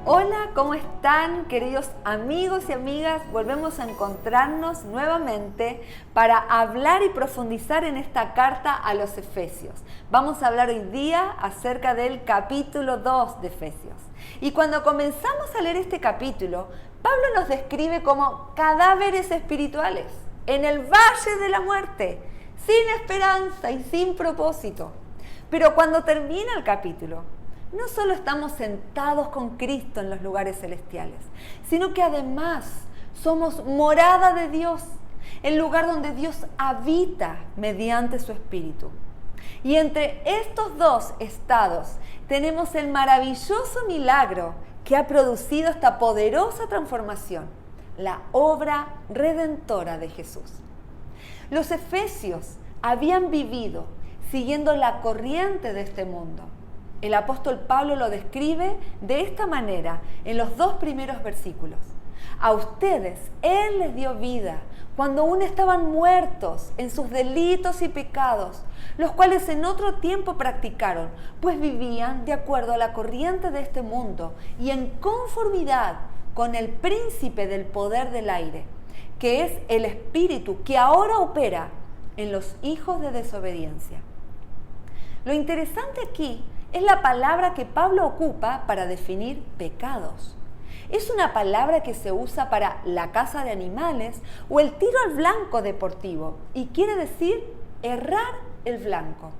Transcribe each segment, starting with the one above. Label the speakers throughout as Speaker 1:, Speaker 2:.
Speaker 1: Hola, ¿cómo están, queridos amigos y amigas? Volvemos a encontrarnos nuevamente para hablar y profundizar en esta carta a los Efesios. Vamos a hablar hoy día acerca del capítulo 2 de Efesios. Y cuando comenzamos a leer este capítulo, Pablo nos describe como cadáveres espirituales en el valle de la muerte, sin esperanza y sin propósito. Pero cuando termina el capítulo, no solo estamos sentados con Cristo en los lugares celestiales, sino que además somos morada de Dios, el lugar donde Dios habita mediante su Espíritu. Y entre estos dos estados tenemos el maravilloso milagro que ha producido esta poderosa transformación, la obra redentora de Jesús. Los efesios habían vivido siguiendo la corriente de este mundo. El apóstol Pablo lo describe de esta manera en los 2 primeros versículos. A ustedes Él les dio vida cuando aún estaban muertos en sus delitos y pecados, los cuales en otro tiempo practicaron, pues vivían de acuerdo a la corriente de este mundo y en conformidad con el príncipe del poder del aire, que es el espíritu que ahora opera en los hijos de desobediencia. Lo interesante aquí es la palabra que Pablo ocupa para definir pecados. Es una palabra que se usa para la caza de animales o el tiro al blanco deportivo y quiere decir errar el blanco.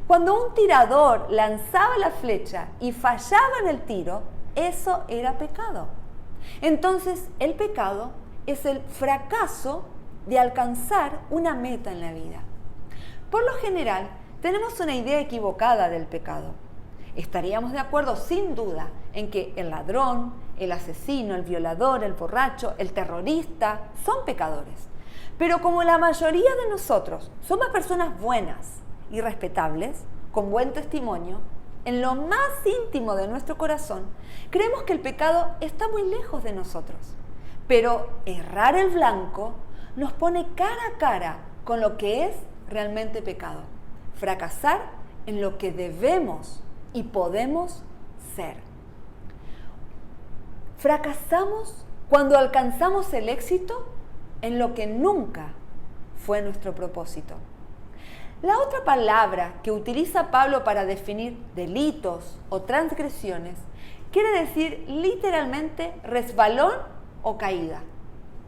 Speaker 1: Cuando un tirador lanzaba la flecha y fallaba en el tiro, eso era pecado. Entonces, el pecado es el fracaso de alcanzar una meta en la vida. Por lo general, tenemos una idea equivocada del pecado. Estaríamos de acuerdo sin duda en que el ladrón, el asesino, el violador, el borracho, el terrorista son pecadores. Pero como la mayoría de nosotros somos personas buenas y respetables, con buen testimonio, en lo más íntimo de nuestro corazón, creemos que el pecado está muy lejos de nosotros. Pero errar el blanco nos pone cara a cara con lo que es realmente pecado. Fracasar en lo que debemos y podemos ser. Fracasamos cuando alcanzamos el éxito en lo que nunca fue nuestro propósito. La otra palabra que utiliza Pablo para definir delitos o transgresiones quiere decir literalmente resbalón o caída.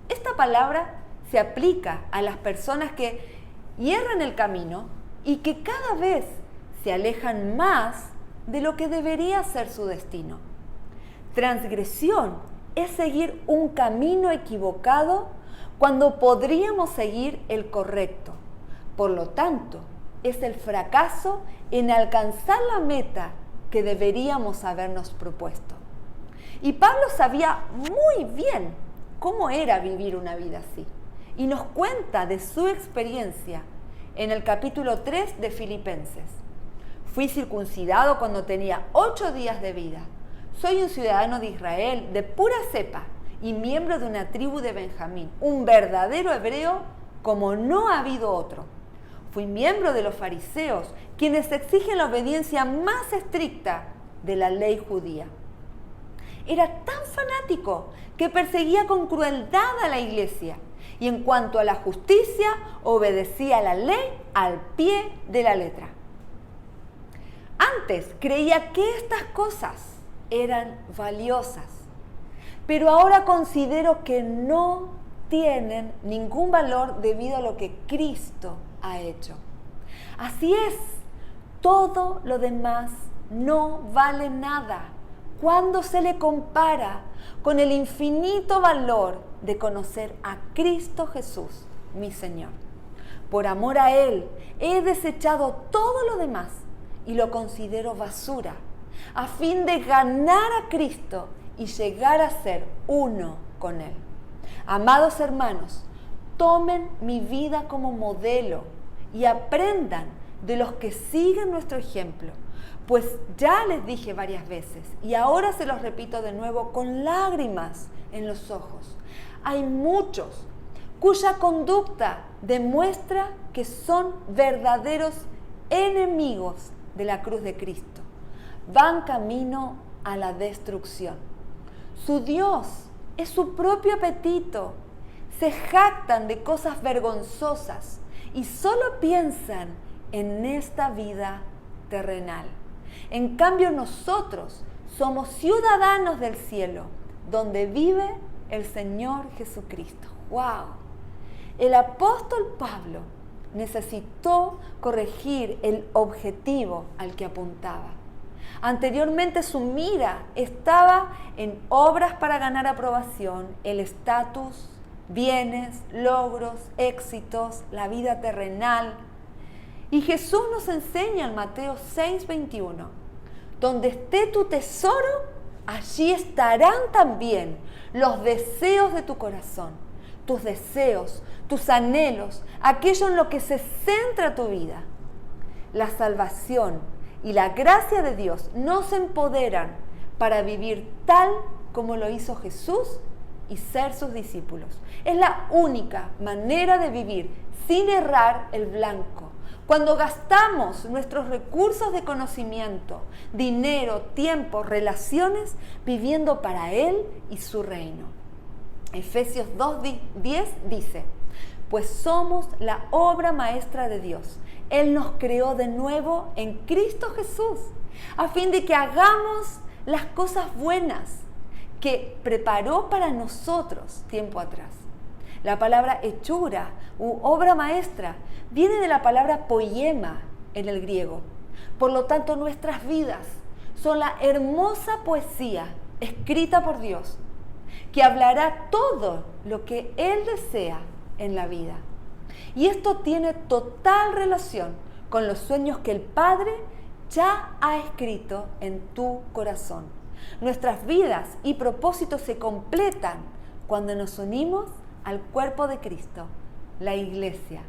Speaker 1: Esta palabra se aplica a las personas que hierran el camino y que cada vez se alejan más de lo que debería ser su destino. Transgresión es seguir un camino equivocado cuando podríamos seguir el correcto. Por lo tanto, es el fracaso en alcanzar la meta que deberíamos habernos propuesto. Y Pablo sabía muy bien cómo era vivir una vida así. Y nos cuenta de su experiencia en el capítulo 3 de Filipenses. Fui circuncidado cuando tenía 8 días de vida. Soy un ciudadano de Israel de pura cepa y miembro de una tribu de Benjamín, un verdadero hebreo como no ha habido otro. Fui miembro de los fariseos, quienes exigen la obediencia más estricta de la ley judía. Era tan fanático que perseguía con crueldad a la iglesia y en cuanto a la justicia, obedecía la ley al pie de la letra. Antes creía que estas cosas eran valiosas, pero ahora considero que no tienen ningún valor debido a lo que Cristo ha hecho. Así es, todo lo demás no vale nada cuando se le compara con el infinito valor de conocer a Cristo Jesús, mi Señor. Por amor a Él, he desechado todo lo demás y lo considero basura, a fin de ganar a Cristo y llegar a ser uno con Él. Amados hermanos, tomen mi vida como modelo y aprendan de los que siguen nuestro ejemplo, pues ya les dije varias veces y ahora se los repito de nuevo con lágrimas en los ojos. Hay muchos cuya conducta demuestra que son verdaderos enemigos de la cruz de Cristo. Van camino a la destrucción. Su Dios es su propio apetito. Se jactan de cosas vergonzosas y solo piensan en esta vida terrenal. En cambio, nosotros somos ciudadanos del cielo, donde vive el Señor Jesucristo. ¡Wow! El apóstol Pablo necesitó corregir el objetivo al que apuntaba. Anteriormente su mira estaba en obras para ganar aprobación, el estatus, bienes, logros, éxitos, la vida terrenal. Y Jesús nos enseña en Mateo 6:21, donde esté tu tesoro, allí estarán también los deseos de tu corazón, tus deseos, tus anhelos, aquello en lo que se centra tu vida. La salvación y la gracia de Dios nos empoderan para vivir tal como lo hizo Jesús y ser sus discípulos. Es la única manera de vivir sin errar el blanco. Cuando gastamos nuestros recursos de conocimiento, dinero, tiempo, relaciones, viviendo para Él y su reino. Efesios 2:10 dice, pues somos la obra maestra de Dios. Él nos creó de nuevo en Cristo Jesús, a fin de que hagamos las cosas buenas que preparó para nosotros tiempo atrás. La palabra hechura u obra maestra viene de la palabra poiema en el griego. Por lo tanto, nuestras vidas son la hermosa poesía escrita por Dios, que hablará todo lo que Él desea en la vida. Y esto tiene total relación con los sueños que el Padre ya ha escrito en tu corazón. Nuestras vidas y propósitos se completan cuando nos unimos al cuerpo de Cristo, la Iglesia.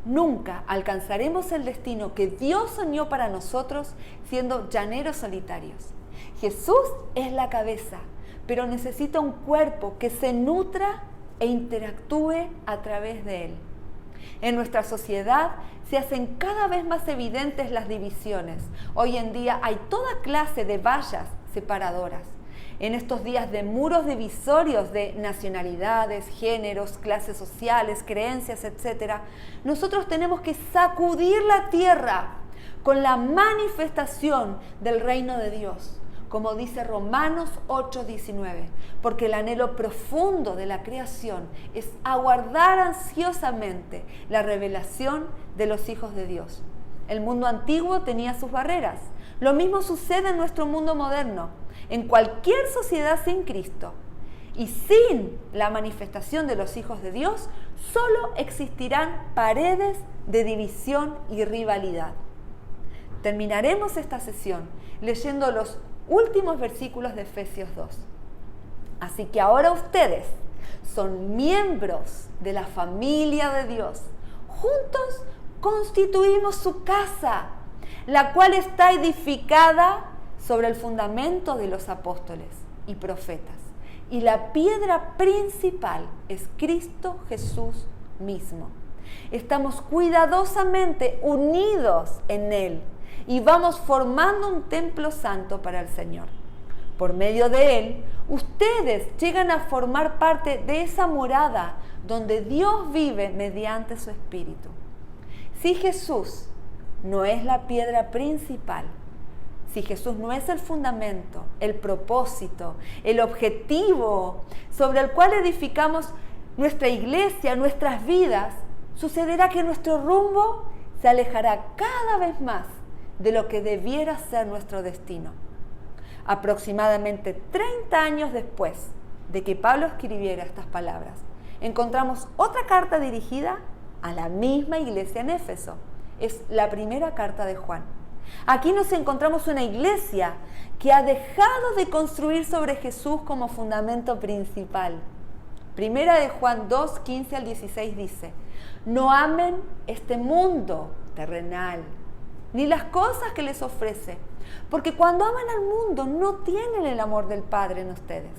Speaker 1: Nunca alcanzaremos el destino que Dios soñó para nosotros siendo llaneros solitarios. Jesús es la cabeza, pero necesita un cuerpo que se nutra e interactúe a través de Él. En nuestra sociedad se hacen cada vez más evidentes las divisiones. Hoy en día hay toda clase de vallas separadoras. En estos días de muros divisorios de nacionalidades, géneros, clases sociales, creencias, etc., nosotros tenemos que sacudir la tierra con la manifestación del reino de Dios, como dice Romanos 8:19, porque el anhelo profundo de la creación es aguardar ansiosamente la revelación de los hijos de Dios. El mundo antiguo tenía sus barreras. Lo mismo sucede en nuestro mundo moderno. En cualquier sociedad sin Cristo y sin la manifestación de los hijos de Dios, solo existirán paredes de división y rivalidad. Terminaremos esta sesión leyendo los últimos versículos de Efesios 2. Así que ahora ustedes son miembros de la familia de Dios. Juntos constituimos su casa, la cual está edificada sobre el fundamento de los apóstoles y profetas. Y la piedra principal es Cristo Jesús mismo. Estamos cuidadosamente unidos en Él y vamos formando un templo santo para el Señor. Por medio de Él, ustedes llegan a formar parte de esa morada donde Dios vive mediante su Espíritu. Si Jesús no es la piedra principal, si Jesús no es el fundamento, el propósito, el objetivo sobre el cual edificamos nuestra iglesia, nuestras vidas, sucederá que nuestro rumbo se alejará cada vez más de lo que debiera ser nuestro destino. Aproximadamente 30 años después de que Pablo escribiera estas palabras, encontramos otra carta dirigida a la misma iglesia en Éfeso. Es la primera carta de Juan. Aquí nos encontramos una iglesia que ha dejado de construir sobre Jesús como fundamento principal. Primera de Juan 2, 15 al 16 dice: no amen este mundo terrenal, ni las cosas que les ofrece, porque cuando aman al mundo no tienen el amor del Padre en ustedes.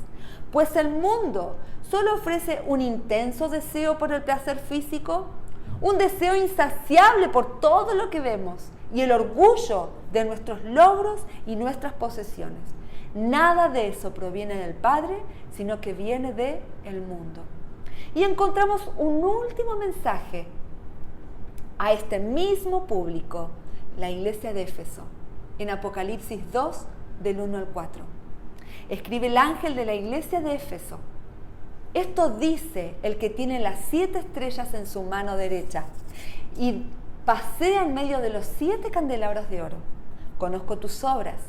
Speaker 1: Pues el mundo solo ofrece un intenso deseo por el placer físico, un deseo insaciable por todo lo que vemos y el orgullo de nuestros logros y nuestras posesiones. Nada de eso proviene del Padre, sino que viene del mundo. Y encontramos un último mensaje a este mismo público, la iglesia de Éfeso, en Apocalipsis 2, del 1 al 4. Escribe el ángel de la iglesia de Éfeso: esto dice el que tiene las 7 estrellas en su mano derecha y pasea en medio de los 7 candelabros de oro. Conozco tus obras,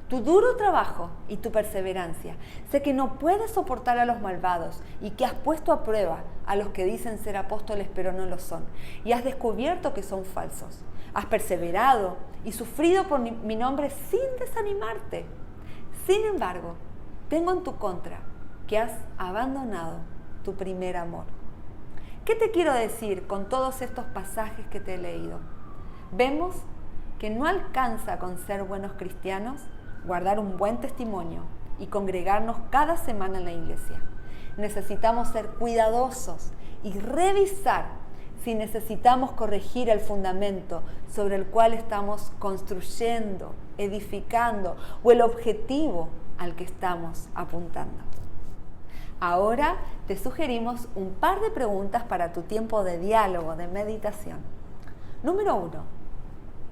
Speaker 1: tu duro trabajo y tu perseverancia. Sé que no puedes soportar a los malvados y que has puesto a prueba a los que dicen ser apóstoles pero no lo son. Y has descubierto que son falsos. Has perseverado y sufrido por mi nombre sin desanimarte. Sin embargo, tengo en tu contra que has abandonado tu primer amor. ¿Qué te quiero decir con todos estos pasajes que te he leído? Vemos que no alcanza con ser buenos cristianos, guardar un buen testimonio y congregarnos cada semana en la iglesia. Necesitamos ser cuidadosos y revisar si necesitamos corregir el fundamento sobre el cual estamos construyendo, edificando o el objetivo al que estamos apuntando. Ahora te sugerimos un par de preguntas para tu tiempo de diálogo, de meditación. Número 1.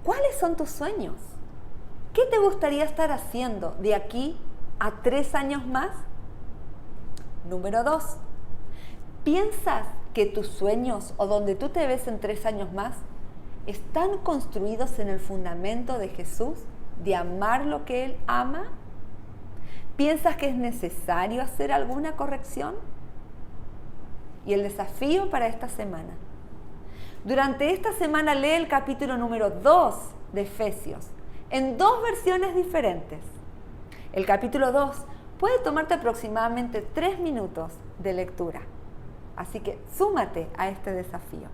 Speaker 1: ¿Cuáles son tus sueños? ¿Qué te gustaría estar haciendo de aquí a 3 años más? Número 2. ¿Piensas que tus sueños o donde tú te ves en 3 años más están construidos en el fundamento de Jesús, de amar lo que Él ama? ¿Piensas que es necesario hacer alguna corrección? Y el desafío para esta semana. Durante esta semana lee el capítulo número 2 de Efesios, en 2 versiones diferentes. El capítulo 2 puede tomarte aproximadamente 3 minutos de lectura. Así que súmate a este desafío.